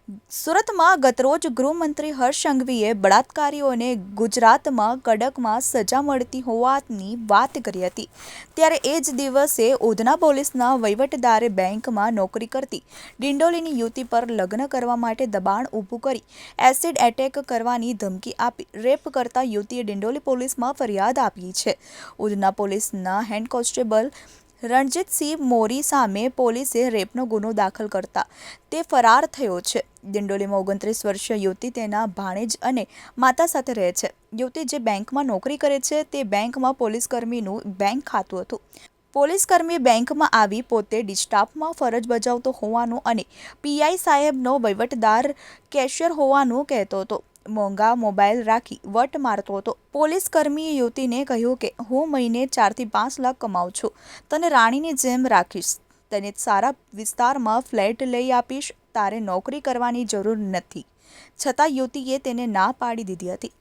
સુરતમાં ગતરોજ ગૃહમંત્રી હર્ષ સંઘવીએ બળાત્કારીઓને ગુજરાતમાં કડકમાં સજા મળતી હોવાની વાત કરી હતી। ત્યારે એ જ દિવસે ઉધના પોલીસના વહીવટદારે બેંકમાં નોકરી કરતી ડિંડોલીની યુવતી પર લગ્ન કરવા માટે દબાણ ઊભું કરી એસિડ એટેક કરવાની ધમકી આપી રેપ કરતા યુવતીએ ડિંડોલી પોલીસમાં ફરિયાદ આપી છે। ઉધના પોલીસના હેડ કોન્સ્ટેબલ રણજીતસિંહ મોરી સામે પોલીસે રેપનો ગુનો દાખલ કરતા તે ફરાર થયો છે। દિંડોલીમાં 29 વર્ષીય યુવતી તેના ભાણેજ અને માતા સાથે રહે છે। યુવતી જે બેંકમાં નોકરી કરે છે તે બેંકમાં પોલીસકર્મીનું બેંક ખાતું હતું। પોલીસકર્મી બેંકમાં આવી પોતે ડિસ્ટાફમાં ફરજ બજાવતો હોવાનું અને પીઆઈ સાહેબનો વહીવટદાર કેશિયર હોવાનું કહેતો હતો। મોંઘા મોબાઈલ રાખી વટ મારતો હતો। પોલીસકર્મીએ યુવતીને કહ્યું કે હું મહિને 4 થી 5 લાખ કમાઉં છું, તને રાણીની જેમ રાખીશ, તને સારા વિસ્તારમાં ફ્લેટ લઈ આપીશ, તારે નોકરી કરવાની જરૂર નથી। છતાં યુવતીએ તેને ના પાડી દીધી હતી।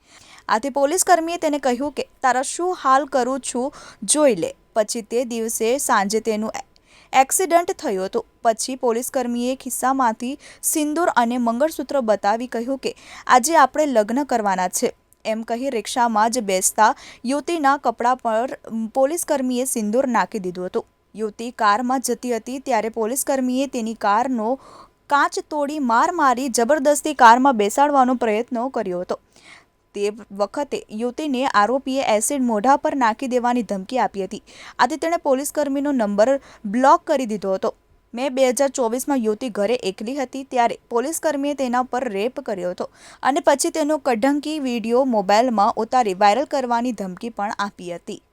આથી પોલીસકર્મીએ તેને કહ્યું કે તારા શું હાલ કરું છું જોઈ લે। પછી તે દિવસે સાંજે તેનું એક્સિડન્ટ થયું હતું। પછી પોલીસકર્મીએ ખિસ્સામાંથી સિંદૂર અને મંગળસૂત્ર બતાવી કહ્યું કે આજે આપણે લગ્ન કરવાના છે એમ કહી રિક્ષામાં જ બેસતા યુવતીના કપડા પર પોલીસકર્મીએ સિંદૂર નાખી દીધું હતું। યુવતી કારમાં જતી હતી ત્યારે પોલીસકર્મીએ તેની કારનો કાચ તોડી માર મારી જબરદસ્તી કારમાં બેસાડવાનો પ્રયત્ન કર્યો હતો। તે વખતે યુવતીને આરોપીએ એસિડ મોઢા પર નાખી દેવાની ધમકી આપી હતી। આથી તેણે પોલીસકર્મીનો નંબર બ્લોક કરી દીધો હતો। મે 2024માં યુવતી ઘરે એકલી હતી ત્યારે પોલીસકર્મીએ તેના પર રેપ કર્યો હતો અને પછી તેનો કઢંકી વિડીયો મોબાઈલમાં ઉતારી વાયરલ કરવાની ધમકી પણ આપી હતી।